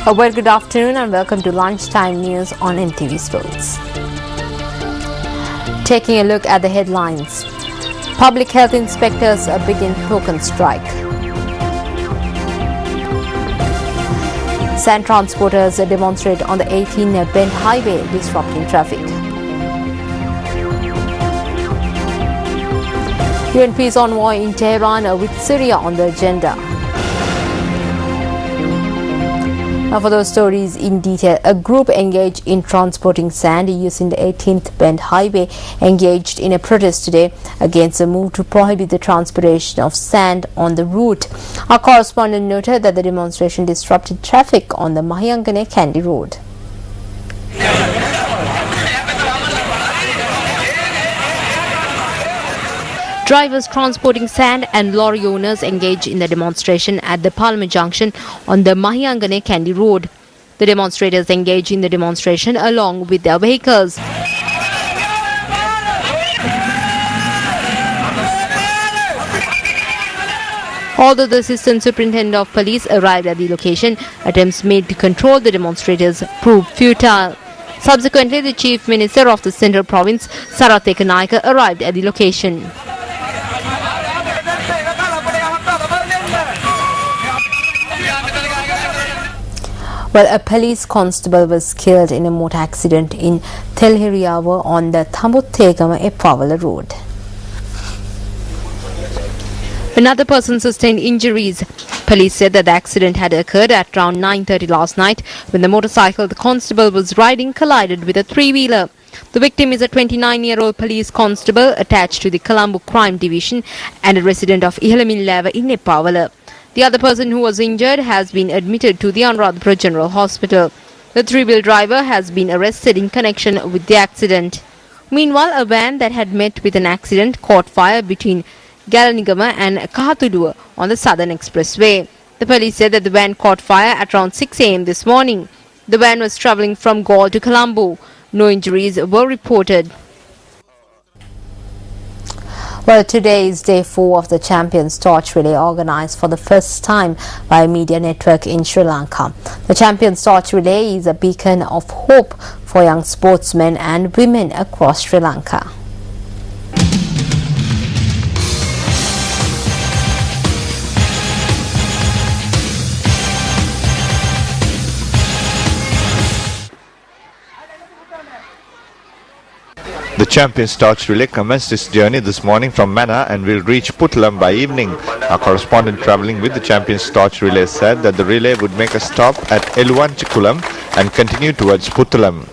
A very good afternoon and welcome to Lunchtime News on MTV Sports. Taking a look at the headlines. Public health inspectors begin token strike. Sand transporters demonstrate on the 18 Bend Highway, disrupting traffic. UN peace envoy in Tehran with Syria on the agenda. Now for those stories in detail, a group engaged in transporting sand using the 18th Bend Highway engaged in a protest today against a move to prohibit the transportation of sand on the route. Our correspondent noted that the demonstration disrupted traffic on the Mahayangane Kandy Road. Drivers transporting sand and lorry owners engaged in the demonstration at the Palma Junction on the Mahayangane Kandy Road. The demonstrators engaged in the demonstration along with their vehicles. Although the Assistant Superintendent of Police arrived at the location, attempts made to control the demonstrators proved futile. Subsequently, the Chief Minister of the Central Province, Sarath Ekanaika, arrived at the location. Well, a police constable was killed in a motor accident in Telhiriyawa on the Thambuttegama-Eppavala road. Another person sustained injuries. Police said that the accident had occurred at around 9:30 last night when the motorcycle the constable was riding collided with a three-wheeler. The victim is a 29-year-old police constable attached to the Colombo Crime Division and a resident of Ihalamillava in Eppavala. The other person who was injured has been admitted to the Anuradhapura General Hospital. The three-wheel driver has been arrested in connection with the accident. Meanwhile, a van that had met with an accident caught fire between Galanigama and Kahatuduwa on the Southern Expressway. The police said that the van caught fire at around 6 a.m. this morning. The van was travelling from Galle to Colombo. No injuries were reported. Well, today is day 4 of the Champions Torch Relay organised for the first time by a media network in Sri Lanka. The Champions Torch Relay is a beacon of hope for young sportsmen and women across Sri Lanka. The Champions Torch Relay commenced its journey this morning from Mana and will reach Puttalam by evening. Our correspondent travelling with the Champions Torch Relay said that the relay would make a stop at Eluvanchikulam and continue towards Puttalam.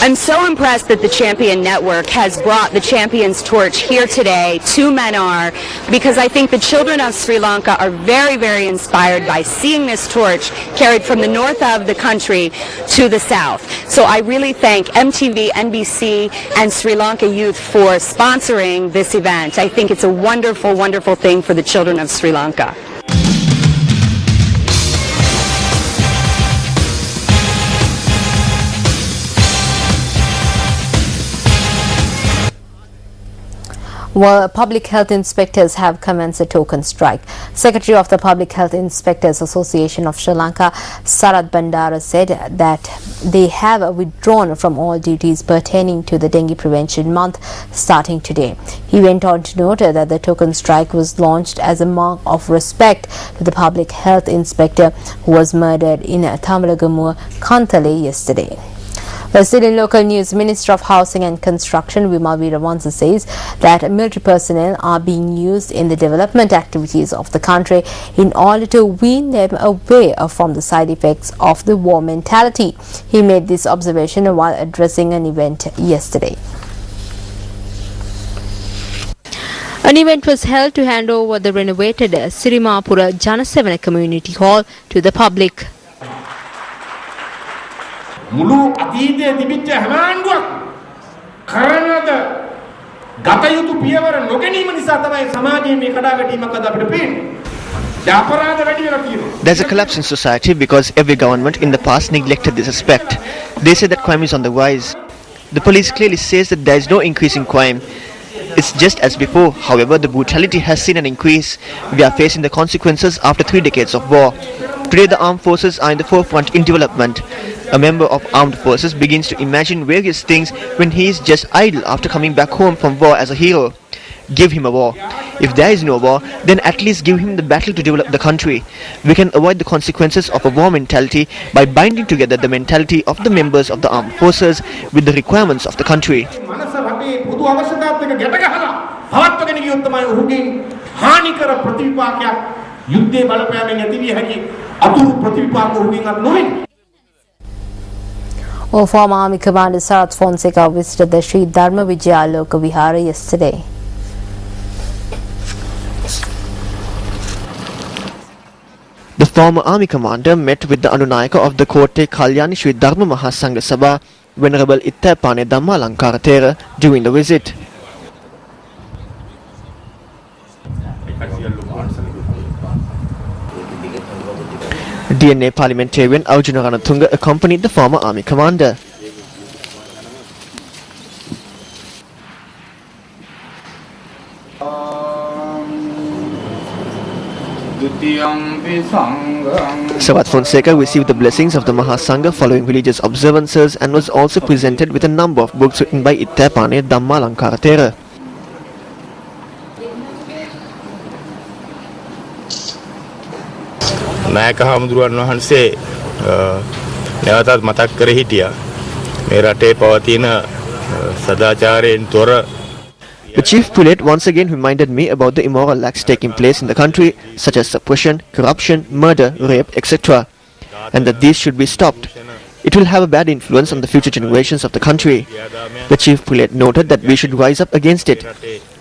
I'm so impressed that the Champion Network has brought the Champions Torch here today to Mannar because I think the children of Sri Lanka are very, very inspired by seeing this torch carried from the north of the country to the south. So I really thank MTV, NBC, and Sri Lanka Youth for sponsoring this event. I think it's a wonderful, wonderful thing for the children of Sri Lanka. Well, public health inspectors have commenced a token strike. Secretary of the Public Health Inspectors Association of Sri Lanka, Sarath Bandara, said that they have withdrawn from all duties pertaining to the dengue prevention month starting today. He went on to note that the token strike was launched as a mark of respect to the public health inspector who was murdered in Thamalagamua, Kantale yesterday. Well, still in local news, Minister of Housing and Construction Vimal Weerawansa says that military personnel are being used in the development activities of the country in order to wean them away from the side effects of the war mentality. He made this observation while addressing an event yesterday. An event was held to hand over the renovated Sirimapura Janasevana Community Hall to the public. මුළු අතීතයේ තිබිච්ච හැම ආණ්ඩුවක් කරනද ගත යුතු පියවර නොගැනීම නිසා තමයි සමාජයේ මේ කඩාවැටීමක් අද අපිට පේන්නේ. දැන් අපරාධ වැඩි වෙලා තියෙනවා. There's a collapse in society because every government in the past neglected this aspect. They say that crime is on the rise. The police clearly says that there is no increase in crime. It's just as before. However, the brutality has seen an increase. We are facing the consequences after 3 decades of war. Today, the armed forces are in the forefront in development. A member of armed forces begins to imagine various things when he is just idle after coming back home from war as a hero. Give him a war. If there is no war, then at least give him the battle to develop the country. We can avoid the consequences of a war mentality by binding together the mentality of the members of the armed forces with the requirements of the country. මනස රටේ පොදු අවශ්‍යතාවත් එක්ක ගැට ගහලා පවත්වාගෙන ගියොත් තමයි ඔහුගෙන් හානිකර ප්‍රතිවිපාකයක් යුද්ධයේ බලපෑමෙන් ඇතිවිය හැකි අතුරු ප්‍රතිවිපාක ඔහුගෙන් අත් නොවෙන්නේ. Well, former Army Commander Sarath Fonseca visited the Sri Dharma Vijaya Loka Vihara yesterday. The former army commander met with the Anunayaka of the Kotte Kalyani Sri Dharma Mahasangha Sabha, Venerable Ittapane Dhamma Alankara Thera, during the visit. DNA parliamentarian Arjuna Ranatunga accompanied the former army commander. Sarath Fonseca received the blessings of the Mahasangha following religious observances and was also presented with a number of books written by Ittapane Dhamma Alankara Thera. නායක හාමුදුරුවන් වහන්සේ නැවතත් මතක් කර හිටියා මේ රටේ පවතින සදාචාරයෙන් තොර. The chief prelate once again reminded me about the immoral acts taking place in the country, such as suppression, corruption, murder, rape, etc., and that these should be stopped. It will have a bad influence on the future generations of the country. The chief prelate noted that we should rise up against it.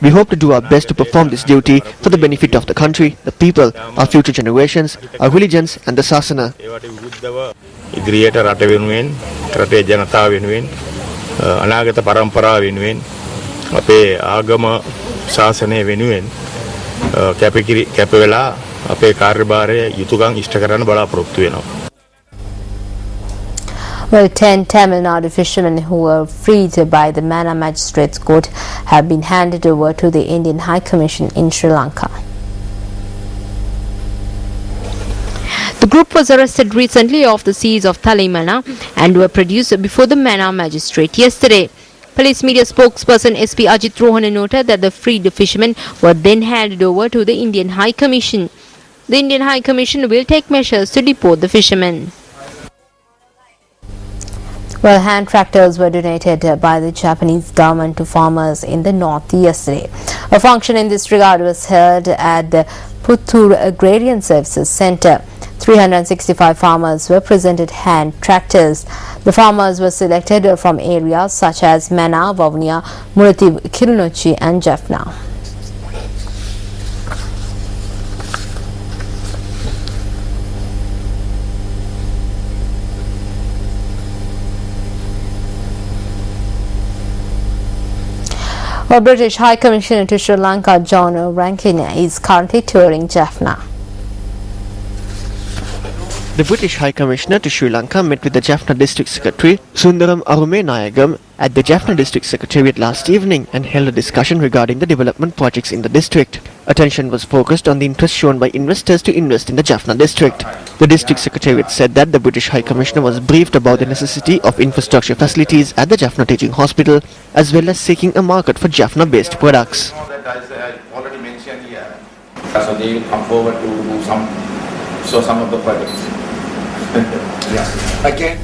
We hope to do our best to perform this duty for the benefit of the country, the people, our future generations, our religions and the Sasana. ඉදිරියට රට වෙනුවෙන්, රටේ ජනතාව වෙනුවෙන්, අනාගත පරම්පරාව වෙනුවෙන්, අපේ ආගම ශාසනය වෙනුවෙන් කැප වෙලා අපේ කාර්යභාරය යුතුයකම් ඉෂ්ට කරන්න බලාපොරොත්තු වෙනවා. Well, 10 Tamil Nadu fishermen who were freed by the Manna Magistrates Court have been handed over to the Indian High Commission in Sri Lanka. The group was arrested recently off the seas of Thalimana and were produced before the Manna Magistrate yesterday. Police media spokesperson SP Ajit Rohana noted that the freed fishermen were then handed over to the Indian High Commission. The Indian High Commission will take measures to deport the fishermen. Well, hand tractors were donated by the Japanese government to farmers in the north yesterday. A function in this regard was held at the Puttur Agrarian Services Centre. 365 farmers were presented hand tractors. The farmers were selected from areas such as Mana, Vavuniya, Murati, Kirunochi and Jaffna. Well, British High Commissioner to Sri Lanka John Rankin is currently touring Jaffna. The British High Commissioner to Sri Lanka met with the Jaffna District Secretary Sundaram Arumenayagam at the Jaffna District Secretariat last evening and held a discussion regarding the development projects in the district. Attention was focused on the interest shown by investors to invest in the Jaffna district. The District Secretariat said that the British High Commissioner was briefed about the necessity of infrastructure facilities at the Jaffna Teaching Hospital as well as seeking a market for Jaffna-based products. As I already mentioned here, so they will come forward to do some of the projects. Okay.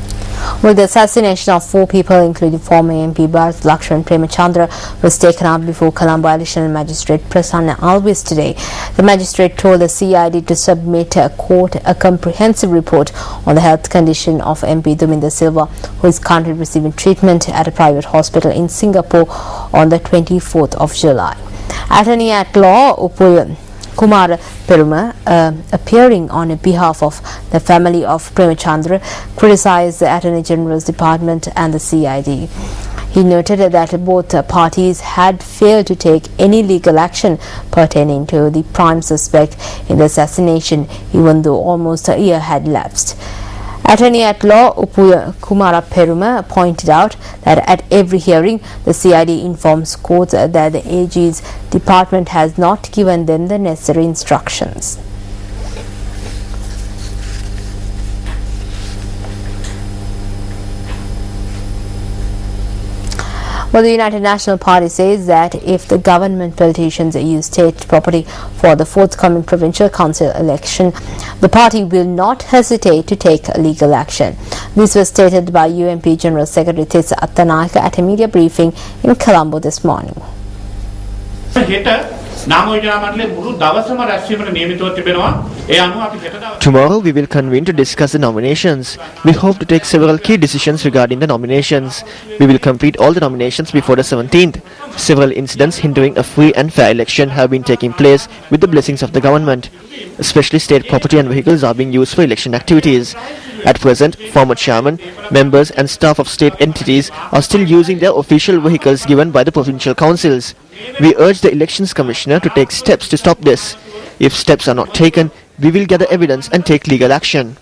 Well, the assassination of 4 people, including former MP Bharat Lakshman Premachandra, was taken up before Colombo Additional Magistrate Prasanna Alves today. The magistrate told the CID to submit a court a comprehensive report on the health condition of MP Duminda Silva, who is currently receiving treatment at a private hospital in Singapore on the 24th of July. Attorney at law Upul Kumar Peruma, appearing on behalf of the family of Premachandra, criticized the Attorney General's Department and the CID. He noted that both parties had failed to take any legal action pertaining to the prime suspect in the assassination, even though almost a year had elapsed. Attorney at law Upuya Kumara Peruma pointed out that at every hearing, the CID informs courts that the AG's department has not given them the necessary instructions. Well, the United National Party says that if the government politicians use state property for the forthcoming provincial council election, the party will not hesitate to take legal action. This was stated by UMP General Secretary Tissa Attanayaka at a media briefing in Colombo this morning. Tomorrow we will convene to discuss the nominations. We hope to take several key decisions regarding the nominations. We will complete all the nominations before the 17th. Several incidents hindering a free and fair election have been taking place with the blessings of the government. Especially state property and vehicles are being used for election activities. At present, former chairman, members and staff of state entities are still using their official vehicles given by the provincial councils. We urge the Elections Commissioner to take steps to stop this. If steps are not taken, we will gather evidence and take legal action.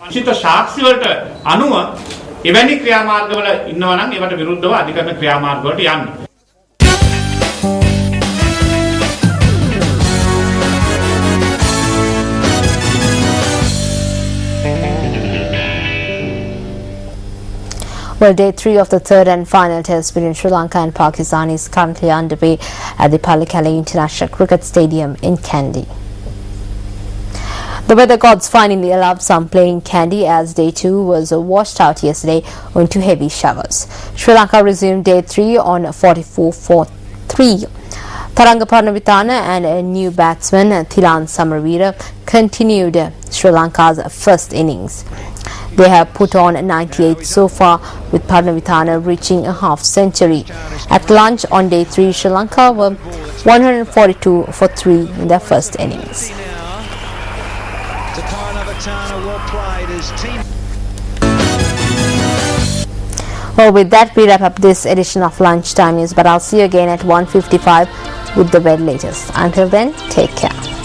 Well, day 3 of the third and final test between Sri Lanka and Pakistan is currently underway at the Pallekele International Cricket Stadium in Kandy. The weather gods finally allowed some play in Kandy as day 2 was washed out yesterday owing to heavy showers. Sri Lanka resumed day 3 on 44 for 3. Tharanga Parnavitana and a new batsman Thilan Samaraweera continued Sri Lanka's first innings. They have put on 98 so far, with Parnavitana reaching a half century. At lunch on day 3, Sri Lanka were 142 for 3 in their first innings. Well, with that we wrap up this edition of Lunchtime News, but I'll see you again at 1:55 with the very latest. Until then, take care.